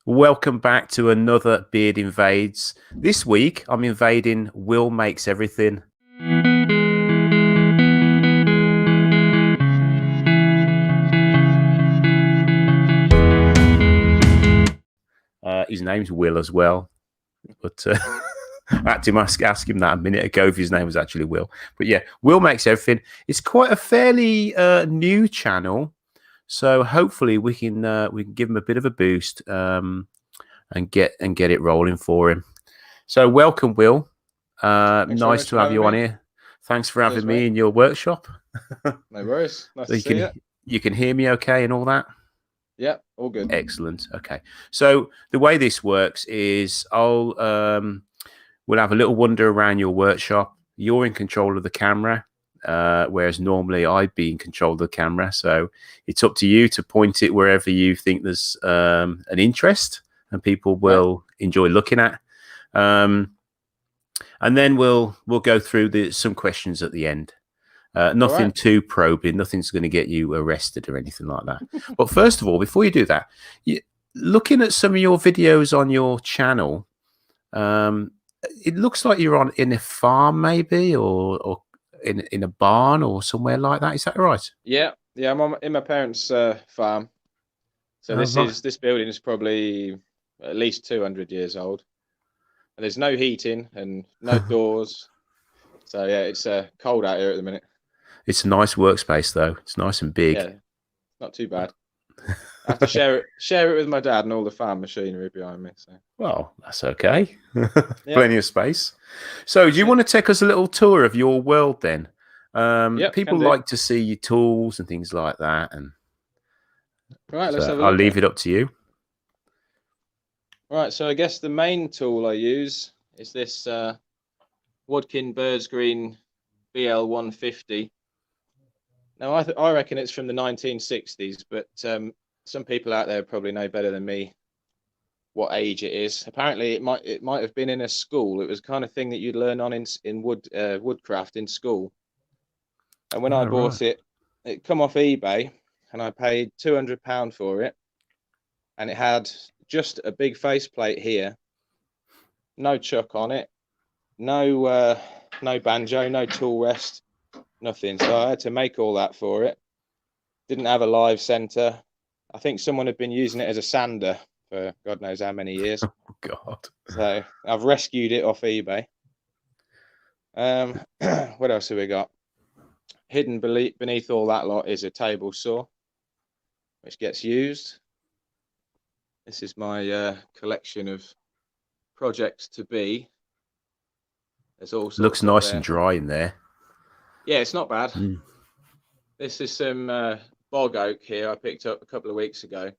Welcome back to another Beard Invades. This week, I'm invading Will Makes Everything. His name's Will as well, but I had to ask him that a minute ago if his name was actually Will. But yeah, Will Makes Everything. It's quite a fairly new channel, so hopefully we can give him a bit of a boost and get it rolling for him. So welcome, Will. Nice to have you on here. Thanks for having me in your workshop. No worries. Nice to see you. You can hear me okay and all that? Yeah, all good. Excellent. Okay. So the way this works is we'll have a little wander around your workshop. You're in control of the camera, whereas normally I'd be in control of the camera. So it's up to you to point it wherever you think there's an interest and people will enjoy looking at. And then we'll go through some questions at the end. Nothing too probing. Nothing's going to get you arrested or anything like that. But first of all, before you do that, looking at some of your videos on your channel, it looks like you're in a farm, maybe, or in a barn or somewhere like that. Is that right? Yeah. I'm in my parents' farm. So this building is probably at least 200 years old. And there's no heating and no doors. So yeah, it's cold out here at the minute. It's a nice workspace, though. It's nice and big. Yeah, not too bad. I have to share it with my dad and all the farm machinery behind me. So. Well, that's okay. Plenty of space. So do you want to take us a little tour of your world then? People like to see your tools and things like that. And right, let's have a look. I'll leave it up to you. Right, so I guess the main tool I use is this Wadkin Birds Green BL150. Now, I reckon it's from the 1960s, but some people out there probably know better than me what age it is. Apparently, it might have been in a school. It was the kind of thing that you'd learn on in woodcraft in school. And when I bought it come off eBay, and I paid £200 for it, and it had just a big faceplate here, no chuck on it, no banjo, no tool rest. Nothing. So I had to make all that for it. Didn't have a live center. I think someone had been using it as a sander for God knows how many years. Oh, God. So I've rescued it off eBay. What else have we got? Hidden beneath all that lot is a table saw, which gets used. This is my collection of projects to be. There's also looks nice and dry in there. Yeah, it's not bad. This is some bog oak here I picked up a couple of weeks ago.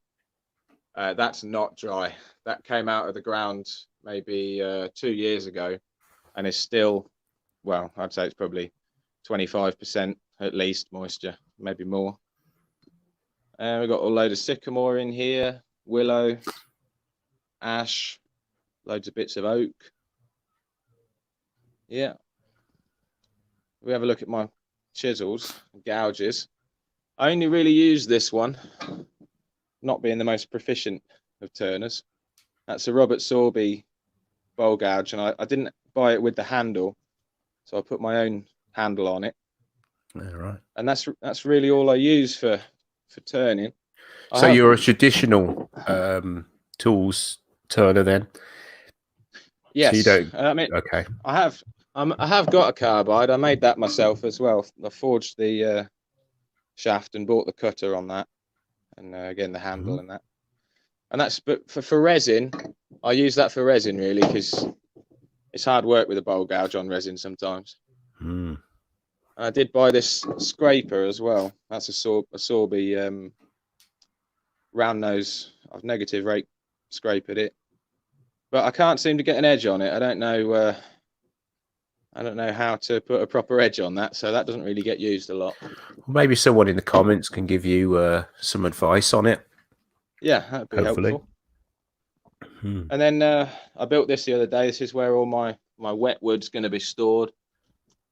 That's not dry. That came out of the ground maybe 2 years ago and is still, well, I'd say it's probably 25% at least moisture, maybe more. We've got a load of sycamore in here, willow, ash, loads of bits of oak. Yeah. We have a look at my chisels and gouges. I only really use this one, not being the most proficient of turners. That's a Robert Sorby bowl gouge, and I didn't buy it with the handle, so I put my own handle on it. Right. And that's really all I use for turning. So you're a traditional tools turner then? Yes. So you don't. I mean, okay. I have got a carbide. I made that myself as well. I forged the shaft and bought the cutter on that, and again the handle and that. And that's but for resin, I use that for resin really because it's hard work with a bowl gouge on resin sometimes. And I did buy this scraper as well. That's a Sorby round nose. I've negative rate scraped it, but I can't seem to get an edge on it. I don't know how to put a proper edge on that, so that doesn't really get used a lot. Maybe someone in the comments can give you some advice on it. Yeah, that'd be helpful. And then I built this the other day. This is where all my wet wood's going to be stored.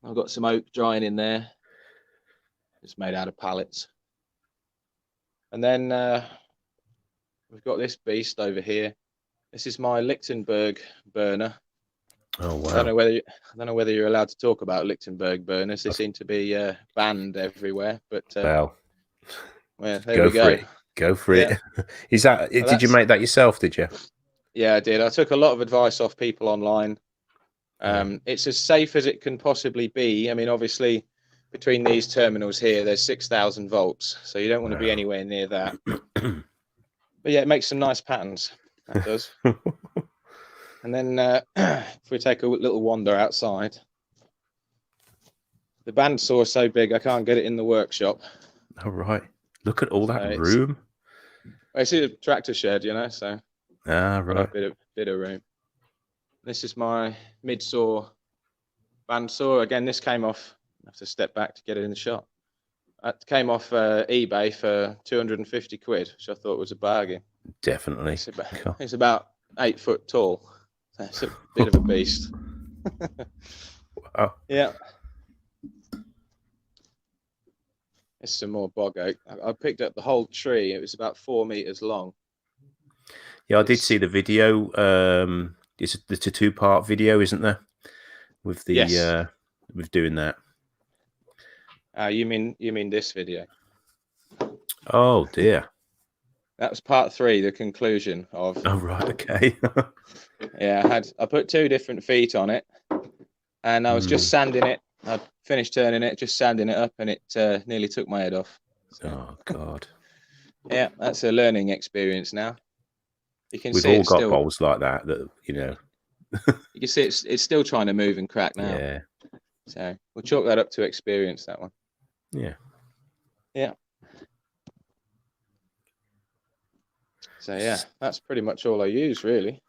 I've got some oak drying in there. It's made out of pallets. And then we've got this beast over here. This is my Lichtenberg burner. Oh wow! I don't know whether you're allowed to talk about Lichtenberg burners. They seem to be banned everywhere. But Well, well, there go we for go. it. Go for Yeah. it. Is that? Well, Did you make that yourself? Did you? Yeah, I did. I took a lot of advice off people online. It's as safe as it can possibly be. I mean, obviously, between these terminals here, there's 6,000 volts, so you don't want to be anywhere near that. But yeah, it makes some nice patterns. That does. And then if we take a little wander outside, the bandsaw is so big I can't get it in the workshop. All right. Look at all that So room. It's a tractor shed, you know, so Right. got a bit of room. This is my mid-saw bandsaw. Again, this came off. I have to step back to get it in the shot. It came off eBay for 250 quid, which I thought was a bargain. Definitely. It's about 8 foot tall. So it's a bit of a beast. Wow. Yeah. It's some more bog oak. I picked up the whole tree. It was about 4 meters long. Yeah, I did see the video. It's a 2-part video, isn't there? With the Yes. with doing that. You mean this video? Oh dear. That was part 3, the conclusion of. Oh right, okay. Yeah, I put 2 different feet on it, and I was just sanding it. I finished turning it, just sanding it up, and it nearly took my head off. So, oh God. Yeah, that's a learning experience now. You can We've see all got bowls like that. You know. You can see it's still trying to move and crack now. Yeah. So we'll chalk that up to experience. That one. Yeah. Yeah. So yeah, that's pretty much all I use, really.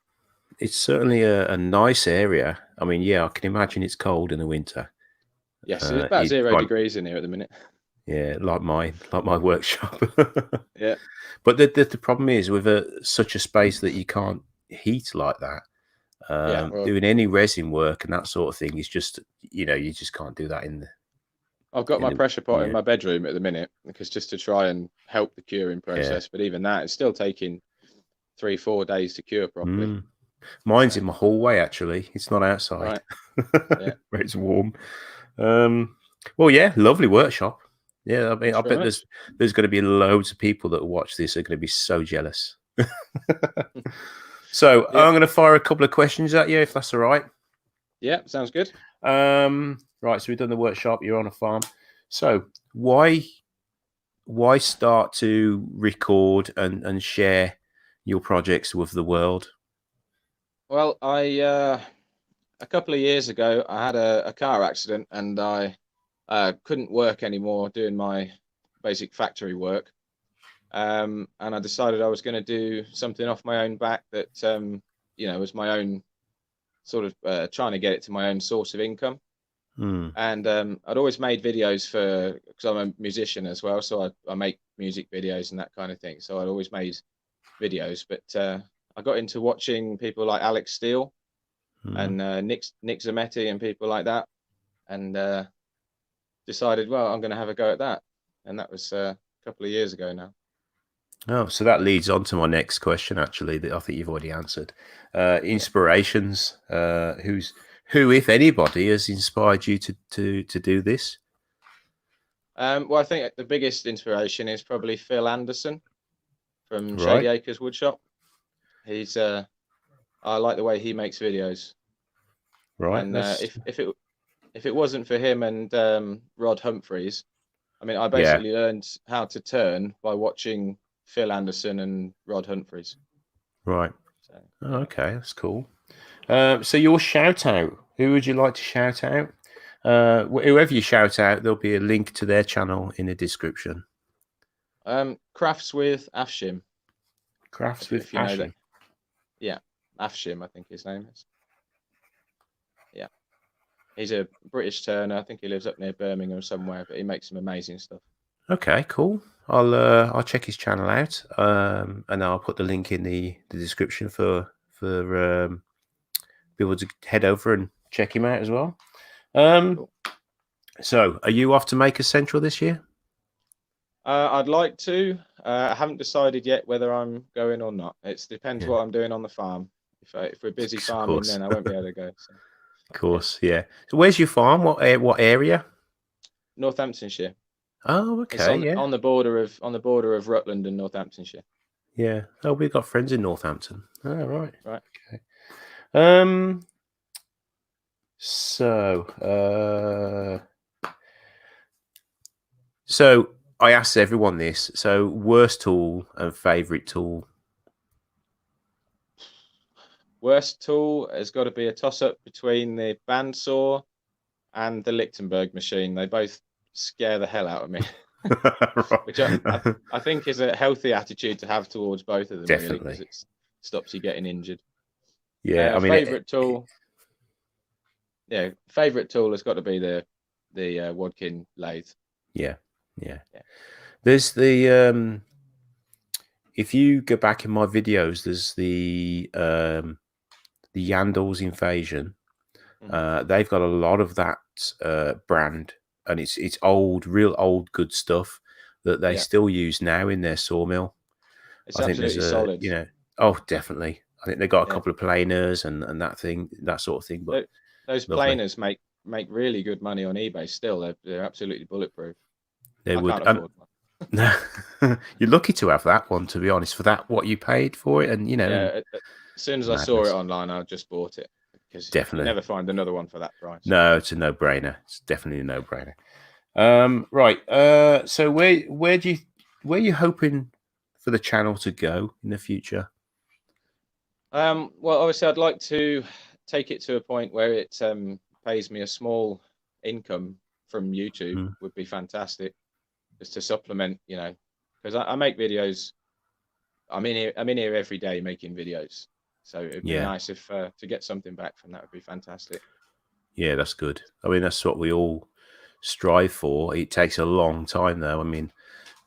It's certainly a nice area. I mean, yeah, I can imagine it's cold in the winter. Yes, it's about 0 degrees in here at the minute. Yeah, like my workshop. Yeah. But the problem is with such a space that you can't heat like that. Doing any resin work and that sort of thing is just, you just can't do that in the. I've got my pressure pot in my bedroom at the minute because just to try and help the curing process. But even that, it's still taking 3-4 days to cure properly. Mine's in my hallway, actually. It's not outside. Right. Yeah. Where it's warm. Well, yeah, lovely workshop. Yeah, I mean, I bet there's going to be loads of people that watch this are going to be so jealous. So I'm going to fire a couple of questions at you, if that's all right. Yeah, sounds good. Right, so we've done the workshop. You're on a farm. So why start to record and share your projects with the world? Well, a couple of years ago, I had a car accident and I couldn't work anymore doing my basic factory work. And I decided I was going to do something off my own back that, was my own sort of trying to get it to my own source of income. And I'd always made videos because I'm a musician as well. So I make music videos and that kind of thing. So I'd always made videos, but I got into watching people like Alex Steele and Nick Zametti and people like that. And decided, well, I'm going to have a go at that. And that was a couple of years ago now. Oh, so that leads on to my next question, actually, that I think you've already answered. Inspirations. Who, if anybody, has inspired you to do this? Well, I think the biggest inspiration is probably Phil Anderson from Shady Acres Woodshop. He's I like the way he makes videos. Right. And if it wasn't for him and Rod Humphreys, I mean, I basically learned how to turn by watching Phil Anderson and Rod Humphreys. Right. So, okay, that's cool. So your shout out, who would you like to shout out? Whoever you shout out, there'll be a link to their channel in the description. Crafts with Afshin. Crafts with Afshin. Yeah, Afshin, I think his name is. Yeah. He's a British turner. I think he lives up near Birmingham somewhere, but he makes some amazing stuff. Okay, cool. I'll check his channel out, and I'll put the link in the description for people to head over and check him out as well. Cool. So, are you off to Maker Central this year? I'd like to. I haven't decided yet whether I'm going or not. It depends what I'm doing on the farm. If we're busy Of farming, course. then I won't be able to go. So, Of course, yeah. So where's your farm? What area? Northamptonshire. Oh, It's okay, yeah, on the border of Rutland and Northamptonshire. yeah. Oh, we've got friends in Northampton. Oh, right. Right. Okay. Um. So, so I asked everyone this. So, worst tool and favorite tool. Worst tool has got to be a toss up between the bandsaw and the Lichtenberg machine. They both scare the hell out of me. Which I think is a healthy attitude to have towards both of them, really, because Definitely. it stops you getting injured. Yeah, I mean, Favorite tool. Yeah, favorite tool has got to be the Wadkin lathe. yeah, yeah. Yeah. There's the if you go back in my videos, there's the Yandles Invasion. They've got a lot of that brand, and it's old, real old, good stuff that they still use now in their sawmill. It's I think there's absolutely a, solid. oh, definitely. I think they got a Yeah. couple of planers and that sort of thing. But Those lovely. planers make really good money on eBay. Still, they're absolutely bulletproof. They I would. can't afford one. You're lucky to have that one, to be honest, for that what you paid for it, and Yeah, as soon as I saw it online, I just bought it because definitely you never find another one for that price. No, it's a no-brainer. It's definitely a no-brainer. Right. So where are you hoping for the channel to go in the future? Well, obviously, I'd like to take it to a point where it pays me a small income from YouTube. Would be fantastic, just to supplement, because I make videos. I'm in here every day making videos, so it'd be nice if to get something back from that would be fantastic. Yeah, that's good. I mean, that's what we all strive for. It takes a long time, though. I mean,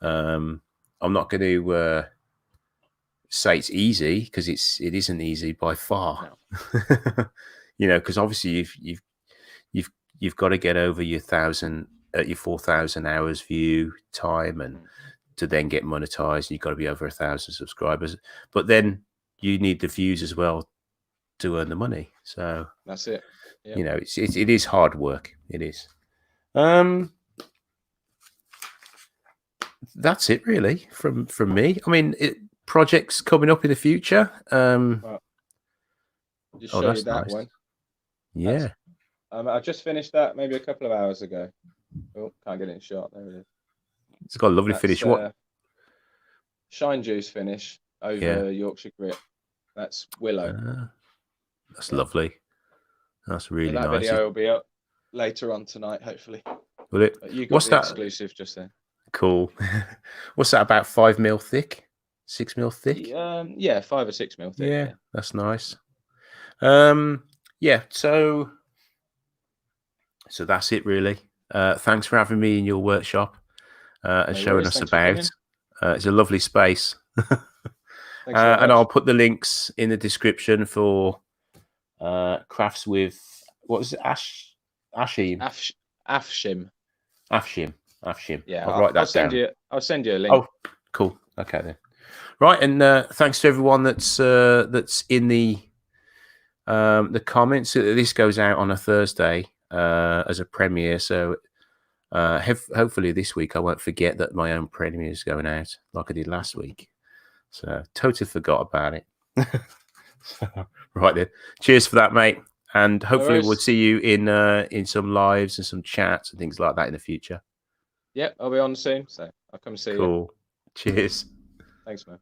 I'm not going to say it's easy, because it isn't easy by far. No. Because obviously you've got to get over your 4,000 hours view time, and to then get monetized, you've got to be over 1,000 subscribers. But then you need the views as well to earn the money. So that's it. Yep. It is hard work. It is. That's it really from me. I mean, projects coming up in the future. Well, just show you that nice. one. Yeah. I just finished that maybe a couple of hours ago. Oh, can't get it in shot. There it is. It's got a lovely finish. What? Shine juice finish over Yorkshire grit. That's willow. That's lovely. That's really that nice. video will be up later on tonight, hopefully. Will it? But you got the exclusive just then. Cool. What's that, about 5 mil thick? 6 mil thick? Yeah, 5 or 6 mil thick. Yeah, that's nice. Yeah, so that's it really. Thanks for having me in your workshop and showing us about. It's a lovely space. And I'll put the links in the description for crafts with, what was it? Afshin. Yeah, I'll write that down. I'll send you a link. Oh, cool. Okay then. Right, and thanks to everyone that's in the comments. This goes out on a Thursday as a premiere, so hopefully this week I won't forget that my own premiere is going out like I did last week. So totally forgot about it. Right then. Cheers for that, mate. And hopefully we'll see you in some lives and some chats and things like that in the future. Yep, I'll be on soon, so I'll come see you. Cool. Cheers. Thanks, man.